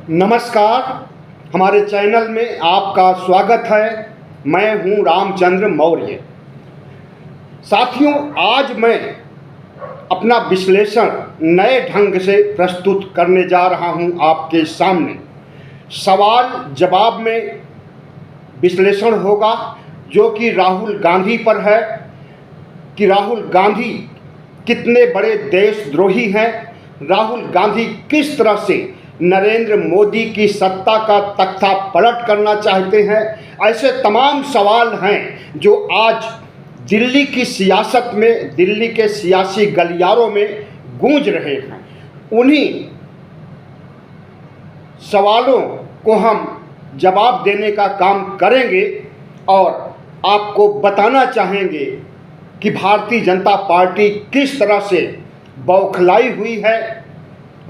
नमस्कार। हमारे चैनल में आपका स्वागत है। मैं हूं रामचंद्र मौर्य। साथियों, आज मैं अपना विश्लेषण नए ढंग से प्रस्तुत करने जा रहा हूं आपके सामने। सवाल जवाब में विश्लेषण होगा जो कि राहुल गांधी पर है कि राहुल गांधी कितने बड़े देशद्रोही हैं। राहुल गांधी किस तरह से नरेंद्र मोदी की सत्ता का तख्ता पलट करना चाहते हैं। ऐसे तमाम सवाल हैं जो आज दिल्ली की सियासत में, दिल्ली के सियासी गलियारों में गूंज रहे हैं। उन्हीं सवालों को हम जवाब देने का काम करेंगे और आपको बताना चाहेंगे कि भारतीय जनता पार्टी किस तरह से बौखलाई हुई है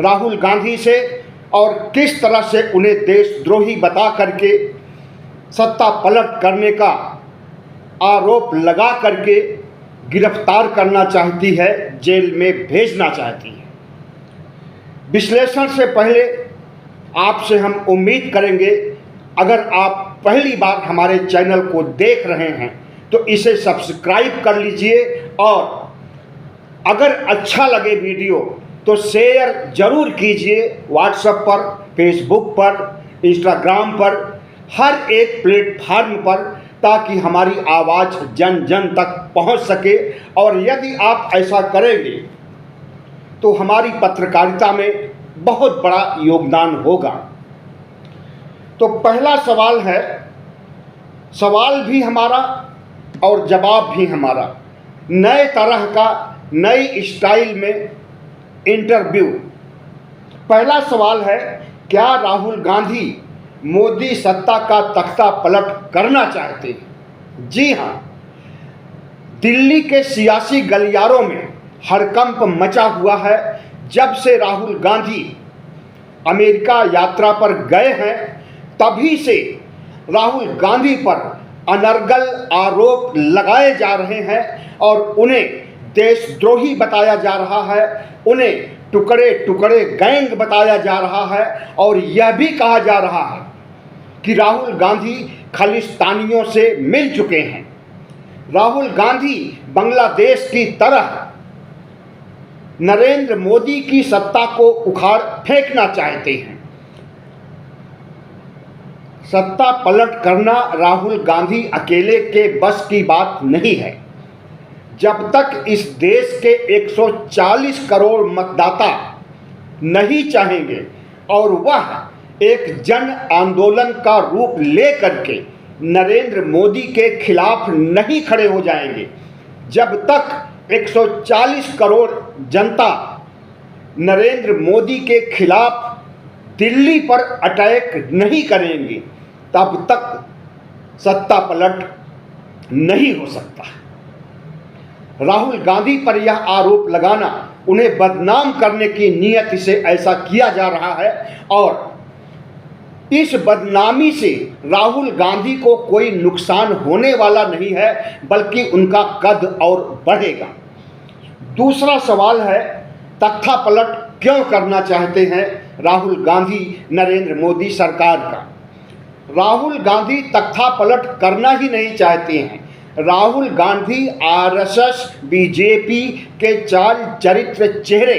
राहुल गांधी से और किस तरह से उन्हें देशद्रोही बता करके सत्ता पलट करने का आरोप लगा करके गिरफ्तार करना चाहती है, जेल में भेजना चाहती है। विश्लेषण से पहले आपसे हम उम्मीद करेंगे, अगर आप पहली बार हमारे चैनल को देख रहे हैं तो इसे सब्सक्राइब कर लीजिए और अगर अच्छा लगे वीडियो तो शेयर ज़रूर कीजिए। व्हाट्सएप पर, फेसबुक पर, इंस्टाग्राम पर, हर एक प्लेटफार्म पर, ताकि हमारी आवाज़ जन जन तक पहुंच सके। और यदि आप ऐसा करेंगे तो हमारी पत्रकारिता में बहुत बड़ा योगदान होगा। तो पहला सवाल है, सवाल भी हमारा और जवाब भी हमारा, नए तरह का, नई स्टाइल में इंटरव्यू। पहला सवाल है, क्या राहुल गांधी मोदी सत्ता का तख्ता पलट करना चाहते हैं? जी हां, दिल्ली के सियासी गलियारों में हड़कंप मचा हुआ है। जब से राहुल गांधी अमेरिका यात्रा पर गए हैं तभी से राहुल गांधी पर अनर्गल आरोप लगाए जा रहे हैं और उन्हें देशद्रोही बताया जा रहा है, उन्हें टुकड़े टुकड़े गैंग बताया जा रहा है और यह भी कहा जा रहा है कि राहुल गांधी खालिस्तानियों से मिल चुके हैं। राहुल गांधी बांग्लादेश की तरह नरेंद्र मोदी की सत्ता को उखाड़ फेंकना चाहते हैं। सत्ता पलट करना राहुल गांधी अकेले के बस की बात नहीं है। जब तक इस देश के 140 करोड़ मतदाता नहीं चाहेंगे और वह एक जन आंदोलन का रूप ले करके नरेंद्र मोदी के खिलाफ नहीं खड़े हो जाएंगे, जब तक 140 करोड़ जनता नरेंद्र मोदी के खिलाफ दिल्ली पर अटैक नहीं करेंगे, तब तक सत्ता पलट नहीं हो सकता। राहुल गांधी पर यह आरोप लगाना, उन्हें बदनाम करने की नीयत से ऐसा किया जा रहा है और इस बदनामी से राहुल गांधी को कोई नुकसान होने वाला नहीं है, बल्कि उनका कद और बढ़ेगा। दूसरा सवाल है, तख्ता पलट क्यों करना चाहते हैं राहुल गांधी नरेंद्र मोदी सरकार का? राहुल गांधी तख्ता पलट करना ही नहीं चाहते हैं। राहुल गांधी आरएसएस, बीजेपी के चाल चरित्र चेहरे,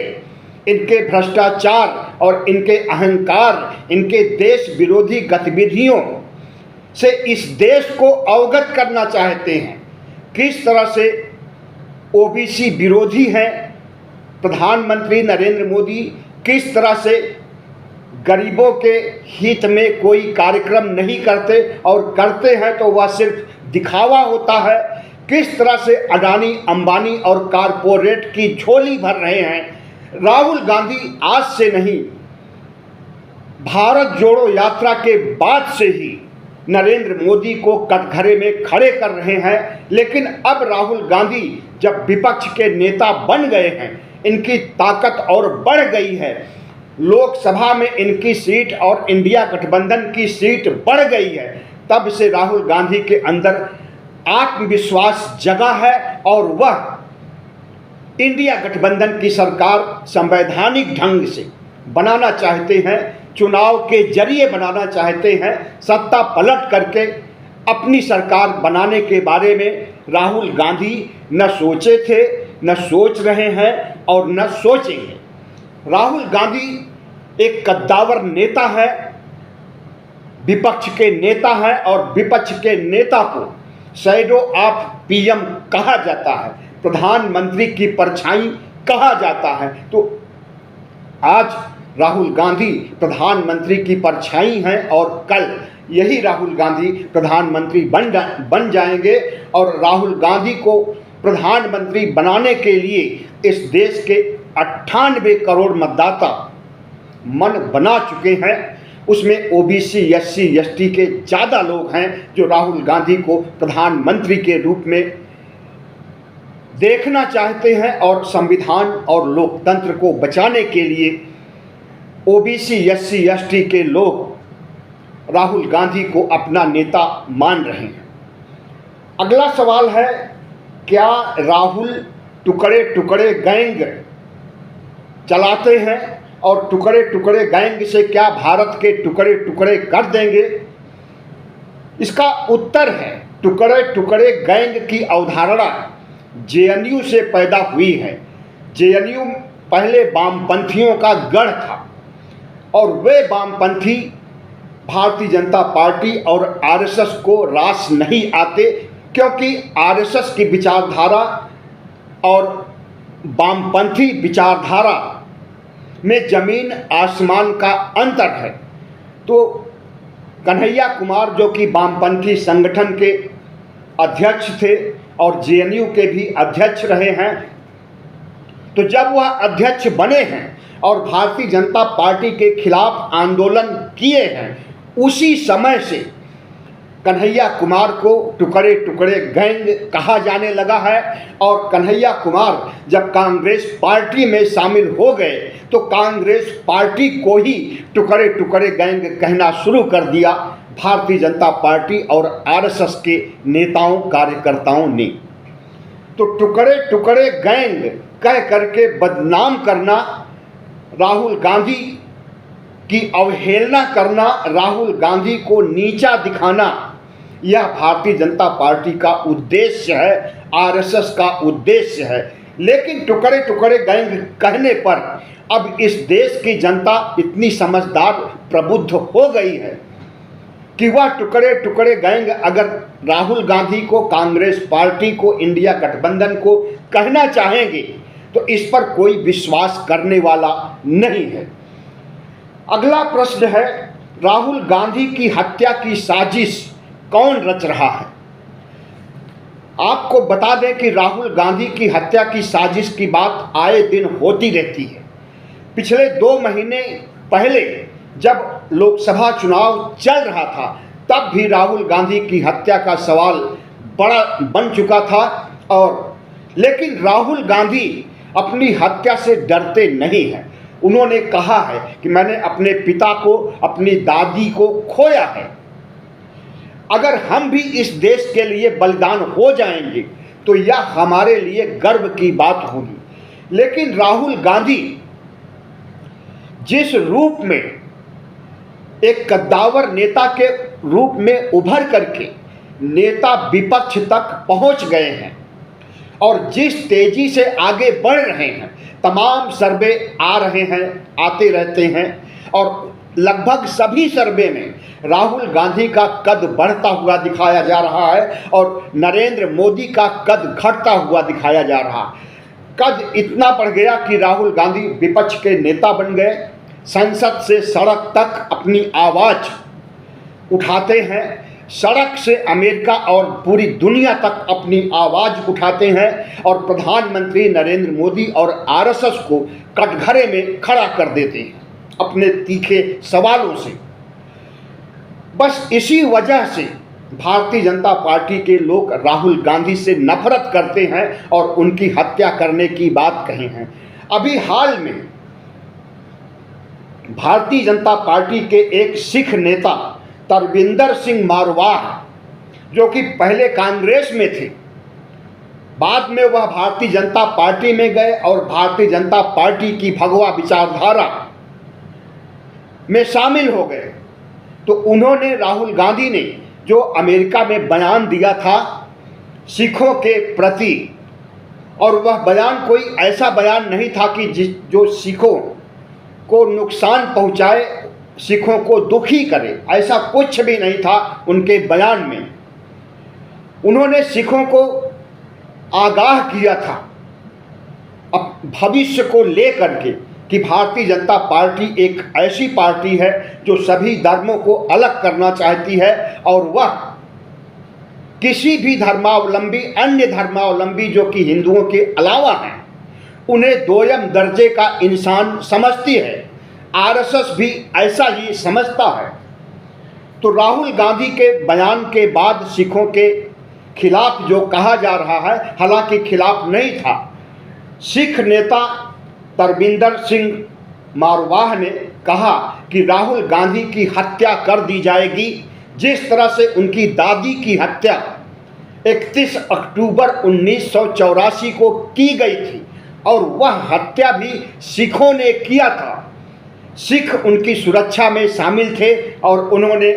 इनके भ्रष्टाचार और इनके अहंकार, इनके देश विरोधी गतिविधियों से इस देश को अवगत करना चाहते हैं। किस तरह से ओबीसी विरोधी हैं प्रधानमंत्री नरेंद्र मोदी, किस तरह से गरीबों के हित में कोई कार्यक्रम नहीं करते और करते हैं तो वह सिर्फ दिखावा होता है। किस तरह से अडानी, अंबानी और कारपोरेट की झोली भर रहे हैं। राहुल गांधी आज से नहीं, भारत जोड़ो यात्रा के बाद से ही नरेंद्र मोदी को कटघरे में खड़े कर रहे हैं। लेकिन अब राहुल गांधी जब विपक्ष के नेता बन गए हैं, इनकी ताकत और बढ़ गई है, लोकसभा में इनकी सीट और इंडिया गठबंधन की सीट बढ़ गई है, तब से राहुल गांधी के अंदर आत्मविश्वास जगा है और वह इंडिया गठबंधन की सरकार संवैधानिक ढंग से बनाना चाहते हैं। चुनाव के जरिए बनाना चाहते हैं, सत्ता पलट करके अपनी सरकार बनाने के बारे में राहुल गांधी न सोचे थे, न सोच रहे हैं और न सोचेंगे। राहुल गांधी एक कद्दावर नेता है, विपक्ष के नेता है और विपक्ष के नेता को शैडो ऑफ पीएम कहा जाता है, प्रधानमंत्री की परछाई कहा जाता है। तो आज राहुल गांधी प्रधानमंत्री की परछाई हैं और कल यही राहुल गांधी प्रधानमंत्री बन जाएंगे और राहुल गांधी को प्रधानमंत्री बनाने के लिए इस देश के 98 करोड़ मतदाता मन बना चुके हैं। उसमें ओबीसी, एससी, एसटी के ज़्यादा लोग हैं जो राहुल गांधी को प्रधानमंत्री के रूप में देखना चाहते हैं और संविधान और लोकतंत्र को बचाने के लिए ओबीसी, एससी, एसटी के लोग राहुल गांधी को अपना नेता मान रहे हैं। अगला सवाल है, क्या राहुल टुकड़े टुकड़े गैंग चलाते हैं और टुकड़े टुकड़े गैंग से क्या भारत के टुकड़े टुकड़े कर देंगे? इसका उत्तर है, टुकड़े टुकड़े गैंग की अवधारणा जेएनयू से पैदा हुई है। जेएनयू पहले वामपंथियों का गढ़ था और वे वामपंथी भारतीय जनता पार्टी और आरएसएस को रास नहीं आते, क्योंकि आरएसएस की विचारधारा और वामपंथी विचारधारा में जमीन आसमान का अंतर है। तो कन्हैया कुमार जो कि वामपंथी संगठन के अध्यक्ष थे और जेएनयू के भी अध्यक्ष रहे हैं, तो जब वह अध्यक्ष बने हैं और भारतीय जनता पार्टी के खिलाफ आंदोलन किए हैं, उसी समय से कन्हैया कुमार को टुकड़े टुकड़े गैंग कहा जाने लगा है। और कन्हैया कुमार जब कांग्रेस पार्टी में शामिल हो गए तो कांग्रेस पार्टी को ही टुकड़े टुकड़े गैंग कहना शुरू कर दिया भारतीय जनता पार्टी और आरएसएस के नेताओं कार्यकर्ताओं ने। तो टुकड़े टुकड़े गैंग कह करके बदनाम करना, राहुल गांधी की अवहेलना करना, राहुल गांधी को नीचा दिखाना, यह भारतीय जनता पार्टी का उद्देश्य है, आरएसएस का उद्देश्य है। लेकिन टुकड़े टुकड़े गैंग कहने पर अब इस देश की जनता इतनी समझदार प्रबुद्ध हो गई है कि वह टुकड़े टुकड़े गैंग अगर राहुल गांधी को, कांग्रेस पार्टी को, इंडिया गठबंधन को कहना चाहेंगे तो इस पर कोई विश्वास करने वाला नहीं है। अगला प्रश्न है, राहुल गांधी की हत्या की साजिश कौन रच रहा है? आपको बता दें कि राहुल गांधी की हत्या की साजिश की बात आए दिन होती रहती है। पिछले 2 महीने पहले जब लोकसभा चुनाव चल रहा था तब भी राहुल गांधी की हत्या का सवाल बड़ा बन चुका था। और लेकिन राहुल गांधी अपनी हत्या से डरते नहीं हैं। उन्होंने कहा है कि मैंने अपने पिता को, अपनी दादी को खोया है, अगर हम भी इस देश के लिए बलिदान हो जाएंगे तो यह हमारे लिए गर्व की बात होगी। लेकिन राहुल गांधी जिस रूप में एक कद्दावर नेता के रूप में उभर करके नेता विपक्ष तक पहुंच गए हैं और जिस तेजी से आगे बढ़ रहे हैं, तमाम सर्वे आ रहे हैं, आते रहते हैं और लगभग सभी सर्वे में राहुल गांधी का कद बढ़ता हुआ दिखाया जा रहा है और नरेंद्र मोदी का कद घटता हुआ दिखाया जा रहा है। कद इतना बढ़ गया कि राहुल गांधी विपक्ष के नेता बन गए, संसद से सड़क तक अपनी आवाज़ उठाते हैं, सड़क से अमेरिका और पूरी दुनिया तक अपनी आवाज़ उठाते हैं और प्रधानमंत्री नरेंद्र मोदी और आरएसएस को कटघरे में खड़ा कर देते हैं अपने तीखे सवालों से। बस इसी वजह से भारतीय जनता पार्टी के लोग राहुल गांधी से नफरत करते हैं और उनकी हत्या करने की बात कहे हैं। अभी हाल में भारतीय जनता पार्टी के एक सिख नेता तरविंदर सिंह मारवाह, जो कि पहले कांग्रेस में थे, बाद में वह भारतीय जनता पार्टी में गए और भारतीय जनता पार्टी की भगवा विचारधारा में शामिल हो गए। तो उन्होंने, राहुल गांधी ने जो अमेरिका में बयान दिया था सिखों के प्रति, और वह बयान कोई ऐसा बयान नहीं था कि जो सिखों को नुकसान पहुंचाए, सिखों को दुखी करे, ऐसा कुछ भी नहीं था उनके बयान में। उन्होंने सिखों को आगाह किया था अब भविष्य को लेकर के कि भारतीय जनता पार्टी एक ऐसी पार्टी है जो सभी धर्मों को अलग करना चाहती है, और वह किसी भी धर्मावलंबी, अन्य धर्मावलंबी जो कि हिंदुओं के अलावा हैं, उन्हें दोयम दर्जे का इंसान समझती है। आरएसएस भी ऐसा ही समझता है। तो राहुल गांधी के बयान के बाद सिखों के खिलाफ जो कहा जा रहा है, हालांकि खिलाफ नहीं था, सिख नेता तरविंदर सिंह मारवाह ने कहा कि राहुल गांधी की हत्या कर दी जाएगी, जिस तरह से उनकी दादी की हत्या 31 अक्टूबर 1984 को की गई थी, और वह हत्या भी सिखों ने किया था। सिख उनकी सुरक्षा में शामिल थे और उन्होंने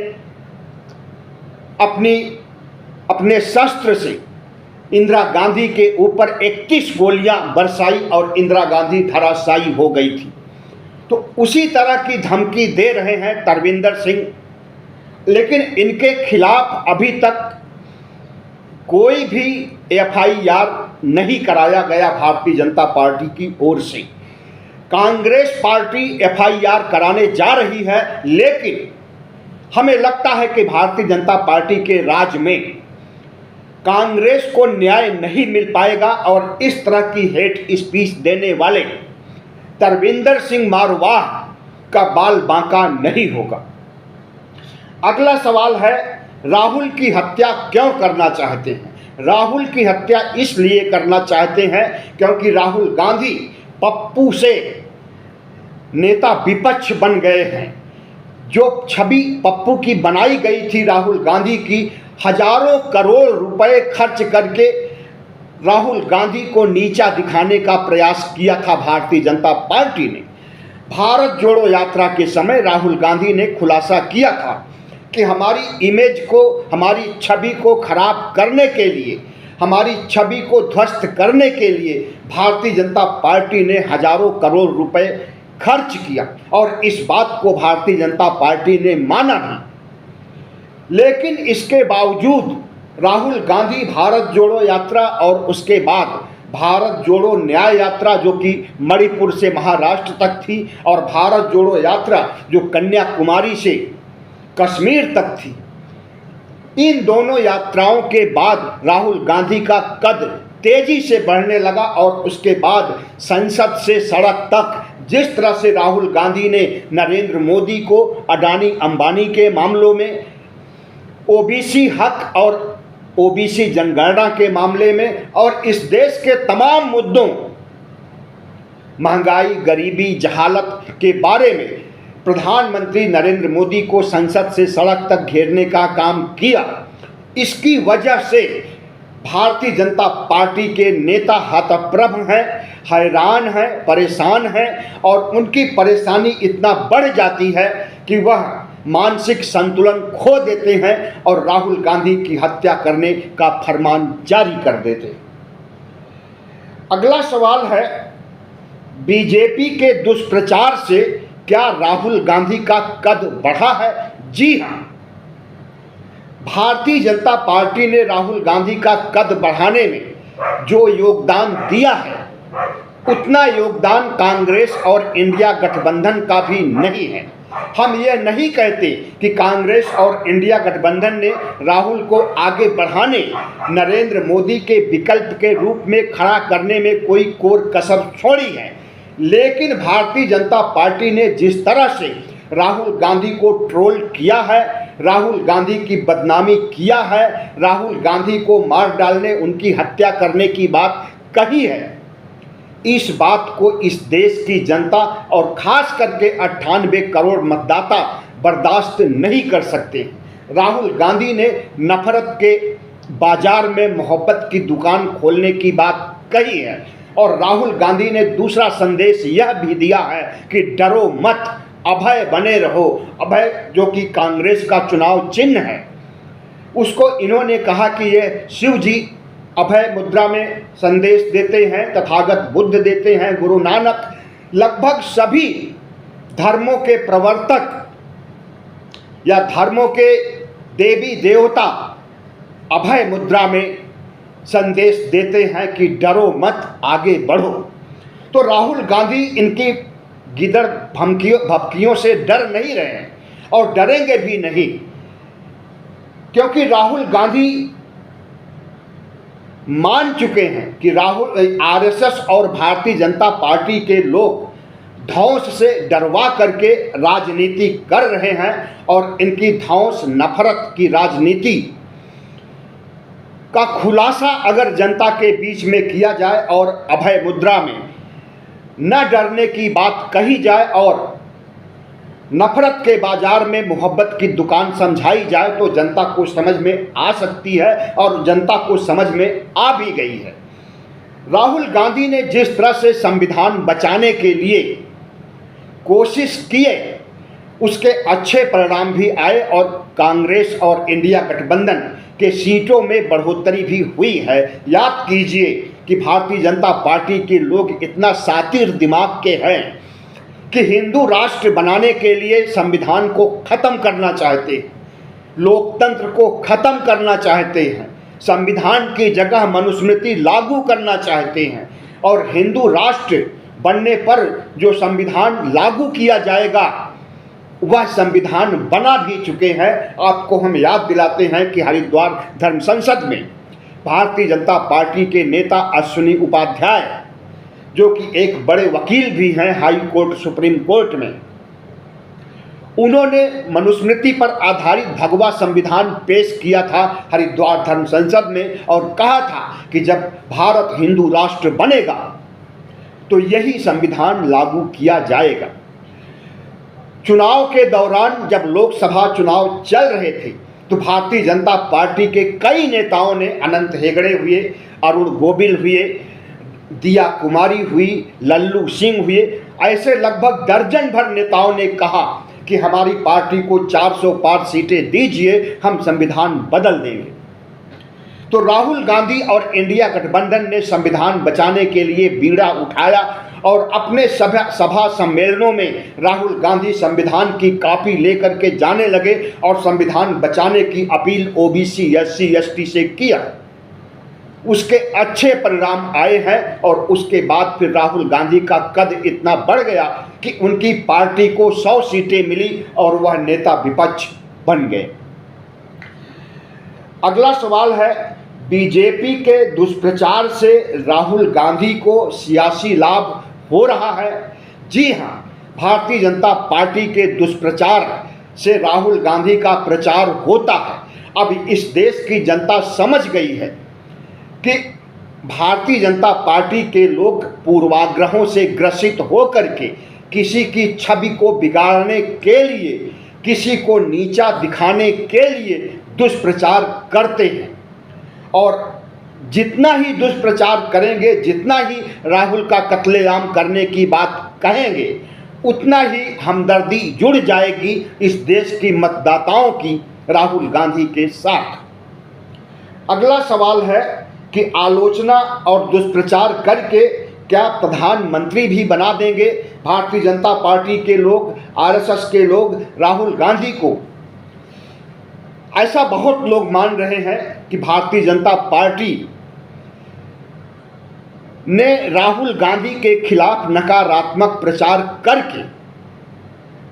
अपने शस्त्र से इंदिरा गांधी के ऊपर 31 गोलियां बरसाई और इंदिरा गांधी धराशायी हो गई थी। तो उसी तरह की धमकी दे रहे हैं तरविंदर सिंह, लेकिन इनके खिलाफ अभी तक कोई भी एफआईआर नहीं कराया गया भारतीय जनता पार्टी की ओर से। कांग्रेस पार्टी एफआईआर कराने जा रही है, लेकिन हमें लगता है कि भारतीय जनता पार्टी के राज में कांग्रेस को न्याय नहीं मिल पाएगा, और इस तरह की हेट स्पीच देने वाले तरविंदर सिंह मारवाह का बाल बांका नहीं होगा। अगला सवाल है, राहुल की हत्या क्यों करना चाहते हैं? राहुल की हत्या इसलिए करना चाहते हैं क्योंकि राहुल गांधी पप्पू से नेता विपक्ष बन गए हैं। जो छवि पप्पू की बनाई गई थी राहुल गांधी की, हजारों करोड़ रुपए खर्च करके राहुल गांधी को नीचा दिखाने का प्रयास किया था भारतीय जनता पार्टी ने। भारत जोड़ो यात्रा के समय राहुल गांधी ने खुलासा किया था कि हमारी इमेज को, हमारी छवि को खराब करने के लिए, हमारी छवि को ध्वस्त करने के लिए भारतीय जनता पार्टी ने हजारों करोड़ रुपए खर्च किया, और इस बात को भारतीय जनता पार्टी ने माना भी। लेकिन इसके बावजूद राहुल गांधी भारत जोड़ो यात्रा और उसके बाद भारत जोड़ो न्याय यात्रा, जो कि मणिपुर से महाराष्ट्र तक थी, और भारत जोड़ो यात्रा जो कन्याकुमारी से कश्मीर तक थी, इन दोनों यात्राओं के बाद राहुल गांधी का कद तेजी से बढ़ने लगा, और उसके बाद संसद से सड़क तक जिस तरह से राहुल गांधी ने नरेंद्र मोदी को अडानी अंबानी के मामलों में, ओबीसी हक और ओबीसी जनगणना के मामले में, और इस देश के तमाम मुद्दों, महंगाई, गरीबी, जहालत के बारे में प्रधानमंत्री नरेंद्र मोदी को संसद से सड़क तक घेरने का काम किया। इसकी वजह से भारतीय जनता पार्टी के नेता हतप्रभ हैं, हैरान हैं, परेशान हैं, और उनकी परेशानी इतना बढ़ जाती है कि वह मानसिक संतुलन खो देते हैं और राहुल गांधी की हत्या करने का फरमान जारी कर देते हैं। अगला सवाल है, बीजेपी के दुष्प्रचार से क्या राहुल गांधी का कद बढ़ा है? जी हां, भारतीय जनता पार्टी ने राहुल गांधी का कद बढ़ाने में जो योगदान दिया है, उतना योगदान कांग्रेस और इंडिया गठबंधन का भी नहीं है। हम यह नहीं कहते कि कांग्रेस और इंडिया गठबंधन ने राहुल को आगे बढ़ाने, नरेंद्र मोदी के विकल्प के रूप में खड़ा करने में कोई कोर कसर छोड़ी है, लेकिन भारतीय जनता पार्टी ने जिस तरह से राहुल गांधी को ट्रोल किया है, राहुल गांधी की बदनामी किया है, राहुल गांधी को मार डालने, उनकी हत्या करने की बात कही है, इस बात को इस देश की जनता और खास करके 98 करोड़ मतदाता बर्दाश्त नहीं कर सकते। राहुल गांधी ने नफरत के बाजार में मोहब्बत की दुकान खोलने की बात कही है, और राहुल गांधी ने दूसरा संदेश यह भी दिया है कि डरो मत, अभय बने रहो। अभय जो कि कांग्रेस का चुनाव चिन्ह है, उसको इन्होंने कहा कि ये शिव जी अभय मुद्रा में संदेश देते हैं, तथागत बुद्ध देते हैं, गुरु नानक, लगभग सभी धर्मों के प्रवर्तक या धर्मों के देवी देवता अभय मुद्रा में संदेश देते हैं कि डरो मत, आगे बढ़ो। तो राहुल गांधी इनकी गिदड़ भपकियों से डर नहीं रहे हैं और डरेंगे भी नहीं, क्योंकि राहुल गांधी मान चुके हैं कि आरएसएस और भारतीय जनता पार्टी के लोग धौंस से डरवा करके राजनीति कर रहे हैं और इनकी धौंस नफरत की राजनीति का खुलासा अगर जनता के बीच में किया जाए और अभय मुद्रा में न डरने की बात कही जाए और नफरत के बाजार में मोहब्बत की दुकान समझाई जाए, तो जनता को समझ में आ सकती है और जनता को समझ में आ भी गई है। राहुल गांधी ने जिस तरह से संविधान बचाने के लिए कोशिश किए, उसके अच्छे परिणाम भी आए और कांग्रेस और इंडिया गठबंधन के सीटों में बढ़ोतरी भी हुई है। याद कीजिए कि भारतीय जनता पार्टी के लोग इतना सातिर दिमाग के हैं कि हिंदू राष्ट्र बनाने के लिए संविधान को खत्म करना चाहते हैं, लोकतंत्र को खत्म करना चाहते हैं, संविधान की जगह मनुस्मृति लागू करना चाहते हैं और हिंदू राष्ट्र बनने पर जो संविधान लागू किया जाएगा वह संविधान बना भी चुके हैं। आपको हम याद दिलाते हैं कि हरिद्वार धर्म संसद में भारतीय जनता पार्टी के नेता अश्विनी उपाध्याय, जो कि एक बड़े वकील भी हैं हाई कोर्ट सुप्रीम कोर्ट में, उन्होंने मनुस्मृति पर आधारित भगवा संविधान पेश किया था हरिद्वार धर्म संसद में और कहा था कि जब भारत हिंदू राष्ट्र बनेगा तो यही संविधान लागू किया जाएगा। चुनाव के दौरान जब लोकसभा चुनाव चल रहे थे तो भारतीय जनता पार्टी के कई नेताओं ने, अनंत हेगड़े हुए, अरुण गोविल हुए, दिया कुमारी हुई, लल्लू सिंह हुए, ऐसे लगभग दर्जन भर नेताओं ने कहा कि हमारी पार्टी को 400 पार सीटें दीजिए, हम संविधान बदल देंगे। तो राहुल गांधी और इंडिया गठबंधन ने संविधान बचाने के लिए बीड़ा उठाया और अपने सभा सम्मेलनों में राहुल गांधी संविधान की कॉपी लेकर के जाने लगे और संविधान बचाने की अपील ओबीसी, एससी, एसटी से किया। उसके अच्छे परिणाम आए हैं और उसके बाद फिर राहुल गांधी का कद इतना बढ़ गया कि उनकी पार्टी को 100 सीटें मिली और वह नेता विपक्ष बन गए। अगला सवाल है, बीजेपी के दुष्प्रचार से राहुल गांधी को सियासी लाभ हो रहा है? जी हां, भारतीय जनता पार्टी के दुष्प्रचार से राहुल गांधी का प्रचार होता है। अब इस देश की जनता समझ गई है कि भारतीय जनता पार्टी के लोग पूर्वाग्रहों से ग्रसित होकर के किसी की छवि को बिगाड़ने के लिए, किसी को नीचा दिखाने के लिए दुष्प्रचार करते हैं और जितना ही दुष्प्रचार करेंगे, जितना ही राहुल का कत्लेआम करने की बात कहेंगे, उतना ही हमदर्दी जुड़ जाएगी इस देश की मतदाताओं की राहुल गांधी के साथ। अगला सवाल है कि आलोचना और दुष्प्रचार करके क्या प्रधानमंत्री भी बना देंगे भारतीय जनता पार्टी के लोग, आरएसएस के लोग राहुल गांधी को? ऐसा बहुत लोग मान रहे हैं कि भारतीय जनता पार्टी ने राहुल गांधी के खिलाफ नकारात्मक प्रचार करके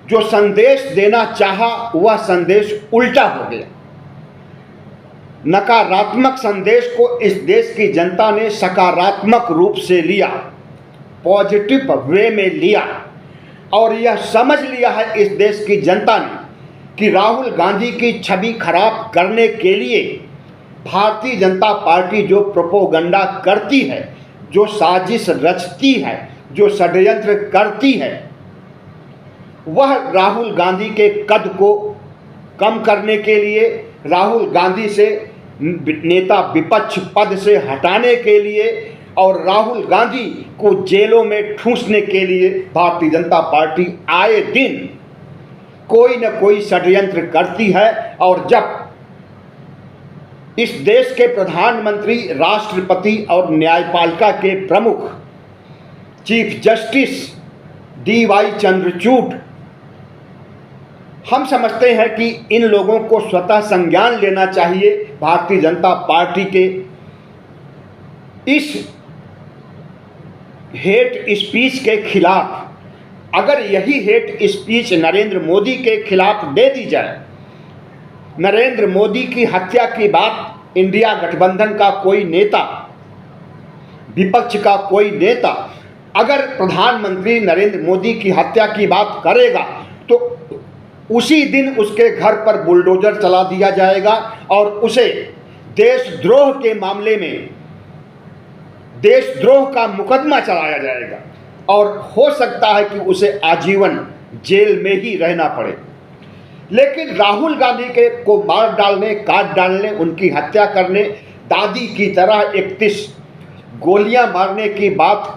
जो संदेश देना चाहा वह संदेश उल्टा हो गया। नकारात्मक संदेश को इस देश की जनता ने सकारात्मक रूप से लिया, पॉजिटिव वे में लिया और यह समझ लिया है इस देश की जनता ने कि राहुल गांधी की छवि खराब करने के लिए भारतीय जनता पार्टी जो प्रोपोगंडा करती है, जो साजिश रचती है, जो षड्यंत्र करती है, वह राहुल गांधी के कद को कम करने के लिए, राहुल गांधी से नेता विपक्ष पद से हटाने के लिए और राहुल गांधी को जेलों में ठूंसने के लिए भारतीय जनता पार्टी आए दिन कोई न कोई षड्यंत्र करती है। और जब इस देश के प्रधानमंत्री, राष्ट्रपति और न्यायपालिका के प्रमुख चीफ जस्टिस DY चंद्रचूड़, हम समझते हैं कि इन लोगों को स्वतः संज्ञान लेना चाहिए भारतीय जनता पार्टी के इस हेट स्पीच के खिलाफ। अगर यही हेट स्पीच नरेंद्र मोदी के खिलाफ दे दी जाए, नरेंद्र मोदी की हत्या की बात इंडिया गठबंधन का कोई नेता, विपक्ष का कोई नेता अगर प्रधानमंत्री नरेंद्र मोदी की हत्या की बात करेगा तो उसी दिन उसके घर पर बुलडोजर चला दिया जाएगा और उसे देशद्रोह के मामले में देशद्रोह का मुकदमा चलाया जाएगा और हो सकता है कि उसे आजीवन जेल में ही रहना पड़े। लेकिन राहुल गांधी के को मार डालने, काट डालने, उनकी हत्या करने, दादी की तरह 31 गोलियां मारने की बात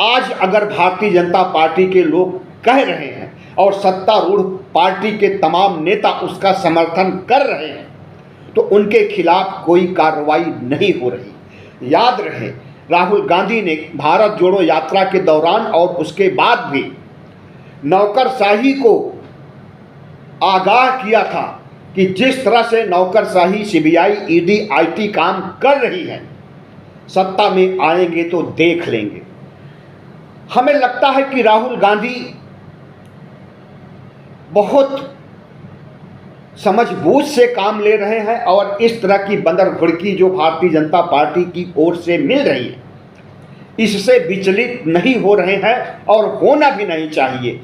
आज अगर भारतीय जनता पार्टी के लोग कह रहे हैं और सत्तारूढ़ पार्टी के तमाम नेता उसका समर्थन कर रहे हैं तो उनके खिलाफ कोई कार्रवाई नहीं हो रही। याद रहे, राहुल गांधी ने भारत जोड़ो यात्रा के दौरान और उसके बाद भी नौकरशाही को आगाह किया था कि जिस तरह से नौकरशाही CBI, ED, IT काम कर रही है, सत्ता में आएंगे तो देख लेंगे। हमें लगता है कि राहुल गांधी बहुत समझबूझ से काम ले रहे हैं और इस तरह की बंदरघुड़की जो भारतीय जनता पार्टी की ओर से मिल रही है इससे विचलित नहीं हो रहे हैं और होना भी नहीं चाहिए।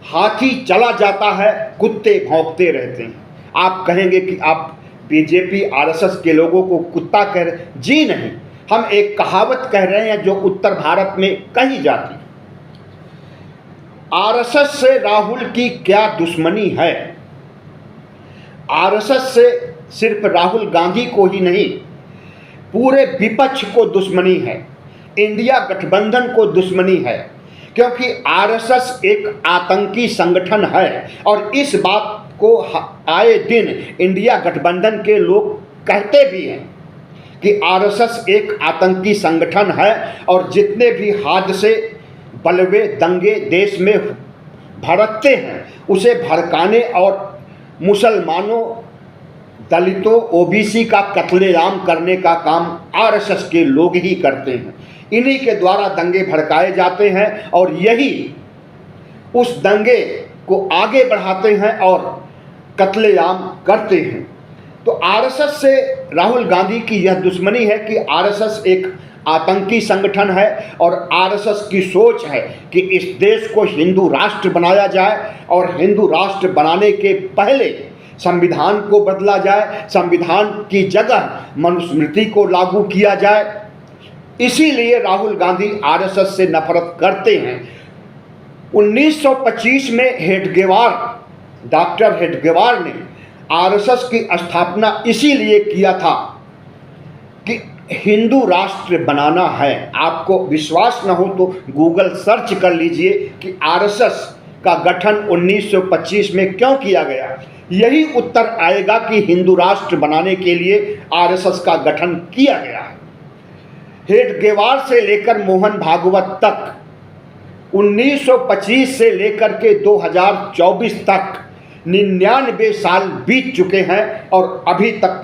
हाथी चला जाता है, कुत्ते भौंकते रहते हैं। आप कहेंगे कि आप BJP RSS के लोगों को कुत्ता कह रहे, जी नहीं, हम एक कहावत कह रहे हैं जो उत्तर भारत में कही जाती है। RSS से राहुल की क्या दुश्मनी है? RSS से सिर्फ राहुल गांधी को ही नहीं, पूरे विपक्ष को दुश्मनी है, इंडिया गठबंधन को दुश्मनी है, क्योंकि RSS एक आतंकी संगठन है और इस बात को आए दिन इंडिया गठबंधन के लोग कहते भी हैं कि RSS एक आतंकी संगठन है और जितने भी हादसे, बलवे, दंगे देश में भड़कते हैं उसे भड़काने और मुसलमानों, दलितों, OBC का कत्लेआम करने का काम RSS के लोग ही करते हैं। इन्हीं के द्वारा दंगे भड़काए जाते हैं और यही उस दंगे को आगे बढ़ाते हैं और कत्लेआम करते हैं। तो RSS से राहुल गांधी की यह दुश्मनी है कि RSS एक आतंकी संगठन है और RSS की सोच है कि इस देश को हिंदू राष्ट्र बनाया जाए और हिंदू राष्ट्र बनाने के पहले संविधान को बदला जाए, संविधान की जगह मनुस्मृति को लागू किया जाए। इसीलिए राहुल गांधी RSS से नफरत करते हैं। 1925 में हेडगेवार, डॉक्टर हेडगेवार ने RSS की स्थापना इसीलिए किया था कि हिंदू राष्ट्र बनाना है। आपको विश्वास न हो तो गूगल सर्च कर लीजिए कि RSS का गठन 1925 में क्यों किया गया। यही उत्तर आएगा कि हिंदू राष्ट्र बनाने के लिए RSS का गठन किया गया है। हेडगेवार से लेकर मोहन भागवत तक 1925 से लेकर के 2024 तक 99 साल बीत चुके हैं और अभी तक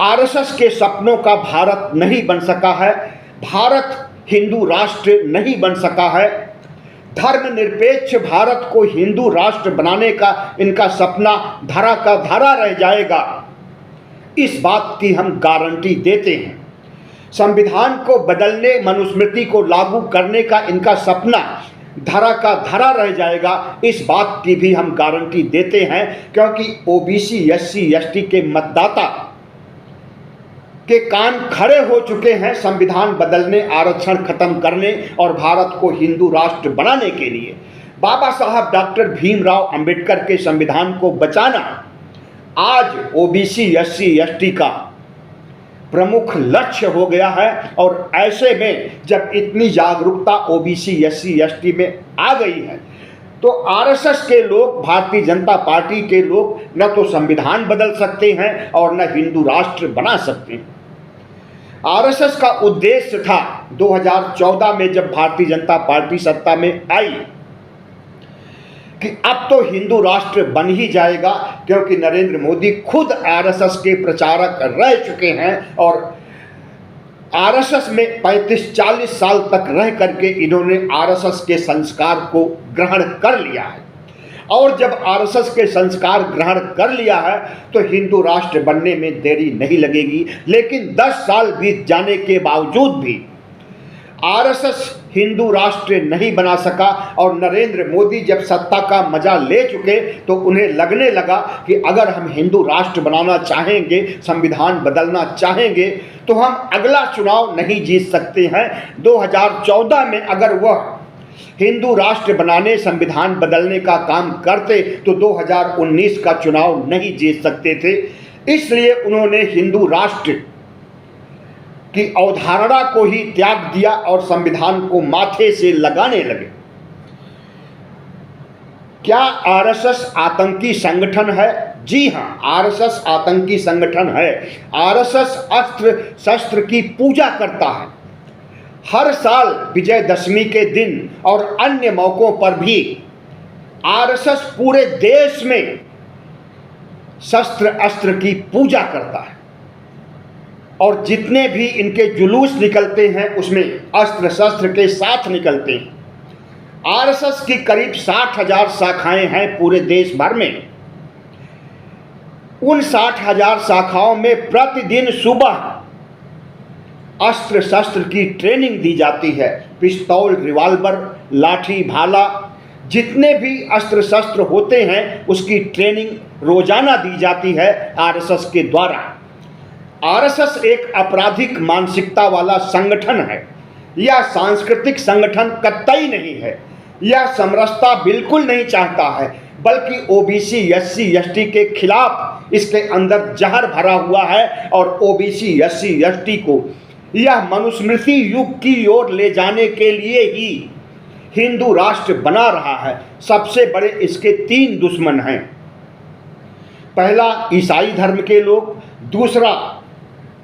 RSS के सपनों का भारत नहीं बन सका है। भारत हिंदू राष्ट्र नहीं बन सका है। धर्मनिरपेक्ष भारत को हिंदू राष्ट्र बनाने का इनका सपना धरा का धरा रह जाएगा, इस बात की हम गारंटी देते हैं। संविधान को बदलने, मनुस्मृति को लागू करने का इनका सपना धरा का धरा रह जाएगा, इस बात की भी हम गारंटी देते हैं, क्योंकि OBC, SC, ST के मतदाता के कान खड़े हो चुके हैं संविधान बदलने, आरक्षण खत्म करने और भारत को हिंदू राष्ट्र बनाने के लिए। बाबा साहब डॉक्टर भीमराव अंबेडकर के संविधान को बचाना आज OBC, SC, ST का प्रमुख लक्ष्य हो गया है। और ऐसे में जब इतनी जागरूकता OBC, SC, ST में आ गई है तो आरएसएस के लोग, भारतीय जनता पार्टी के लोग न तो संविधान बदल सकते हैं और न हिंदू राष्ट्र बना सकते हैं। आरएसएस का उद्देश्य था 2014 में जब भारतीय जनता पार्टी सत्ता में आई कि अब तो हिंदू राष्ट्र बन ही जाएगा, क्योंकि नरेंद्र मोदी खुद आरएसएस के प्रचारक रह चुके हैं और आरएसएस में 35-40 साल तक रह करके इन्होंने आरएसएस के संस्कार को ग्रहण कर लिया है। और जब आरएसएस के संस्कार ग्रहण कर लिया है तो हिंदू राष्ट्र बनने में देरी नहीं लगेगी। लेकिन 10 साल बीत जाने के बावजूद भी आरएसएस हिंदू राष्ट्र नहीं बना सका और नरेंद्र मोदी जब सत्ता का मजा ले चुके तो उन्हें लगने लगा कि अगर हम हिंदू राष्ट्र बनाना चाहेंगे, संविधान बदलना चाहेंगे, तो हम अगला चुनाव नहीं जीत सकते हैं। 2014 में अगर वह हिंदू राष्ट्र बनाने, संविधान बदलने का काम करते तो 2019 का चुनाव नहीं जीत सकते थे। इसलिए उन्होंने हिंदू राष्ट्र की अवधारणा को ही त्याग दिया और संविधान को माथे से लगाने लगे। क्या आरएसएस आतंकी संगठन है? जी हां, आरएसएस आतंकी संगठन है। आरएसएस अस्त्र शस्त्र की पूजा करता है। हर साल विजयदशमी के दिन और अन्य मौकों पर भी आरएसएस पूरे देश में शस्त्र अस्त्र की पूजा करता है और जितने भी इनके जुलूस निकलते हैं उसमें अस्त्र शस्त्र के साथ निकलते हैं। आरएसएस की करीब 60,000 शाखाएं हैं पूरे देश भर में। उन 60,000 शाखाओं में प्रतिदिन सुबह अस्त्र शस्त्र की ट्रेनिंग दी जाती है। पिस्तौल, रिवाल्वर, लाठी, भाला, जितने भी अस्त्र शस्त्र होते हैं उसकी ट्रेनिंग रोजाना दी जाती है आरएसएस के द्वारा। आरएसएस एक आपराधिक मानसिकता वाला संगठन है। यह सांस्कृतिक संगठन कतई नहीं है। यह समरसता बिल्कुल नहीं चाहता है, बल्कि ओबीसी, एससी, एसटी के खिलाफ इसके अंदर जहर भरा हुआ है और ओबीसी, एससी, एसटी को यह मनुस्मृति युग की ओर ले जाने के लिए ही हिंदू राष्ट्र बना रहा है। सबसे बड़े इसके 3 दुश्मन हैं। पहला ईसाई धर्म के लोग, दूसरा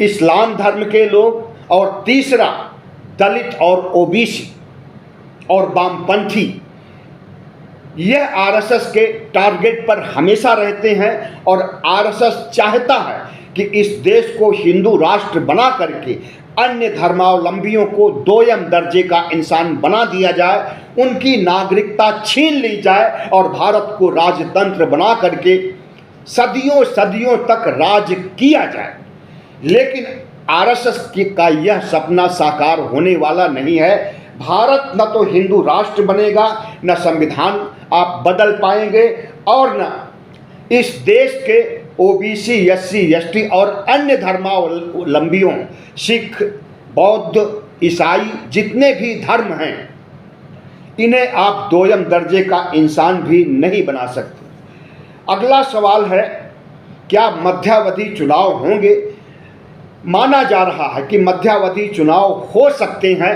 इस्लाम धर्म के लोग और तीसरा दलित और ओबीसी और वामपंथी। यह आरएसएस के टारगेट पर हमेशा रहते हैं और आरएसएस चाहता है कि इस देश को हिंदू राष्ट्र बना करके अन्य धर्मावलंबियों को 2ym दर्जे का इंसान बना दिया जाए, उनकी नागरिकता छीन ली जाए और भारत को राजतंत्र बना करके सदियों सदियों तक राज किया जाए। लेकिन आरएसएस का यह सपना साकार होने वाला नहीं है। भारत न तो हिंदू राष्ट्र बनेगा, न संविधान आप बदल पाएंगे और न इस देश के ओबीसी, एससी, एसटी और अन्य धर्मावलंबियों, सिख, बौद्ध, ईसाई, जितने भी धर्म हैं, इन्हें आप 2ym दर्जे का इंसान भी नहीं बना सकते। अगला सवाल है, क्या मध्यावधि चुनाव होंगे? माना जा रहा है कि मध्यावधि चुनाव हो सकते हैं,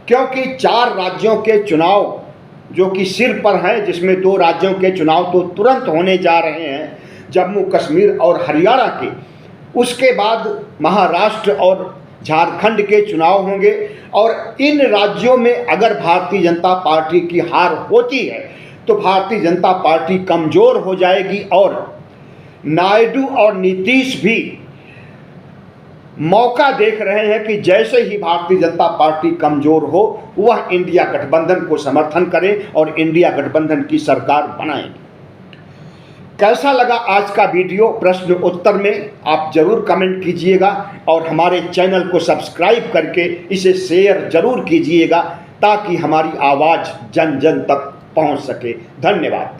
क्योंकि 4 राज्यों के चुनाव जो कि सिर पर हैं, जिसमें 2 राज्यों के चुनाव तो तुरंत होने जा रहे हैं, जम्मू कश्मीर और हरियाणा के। उसके बाद महाराष्ट्र और झारखंड के चुनाव होंगे और इन राज्यों में अगर भारतीय जनता पार्टी की हार होती है तो भारतीय जनता पार्टी कमज़ोर हो जाएगी और नायडू और नीतीश भी मौका देख रहे हैं कि जैसे ही भारतीय जनता पार्टी कमज़ोर हो वह इंडिया गठबंधन को समर्थन करें और इंडिया गठबंधन की सरकार बनाएंगे। कैसा लगा आज का वीडियो? प्रश्न उत्तर में आप ज़रूर कमेंट कीजिएगा और हमारे चैनल को सब्सक्राइब करके इसे शेयर ज़रूर कीजिएगा ताकि हमारी आवाज़ जन जन तक पहुंच सके। धन्यवाद।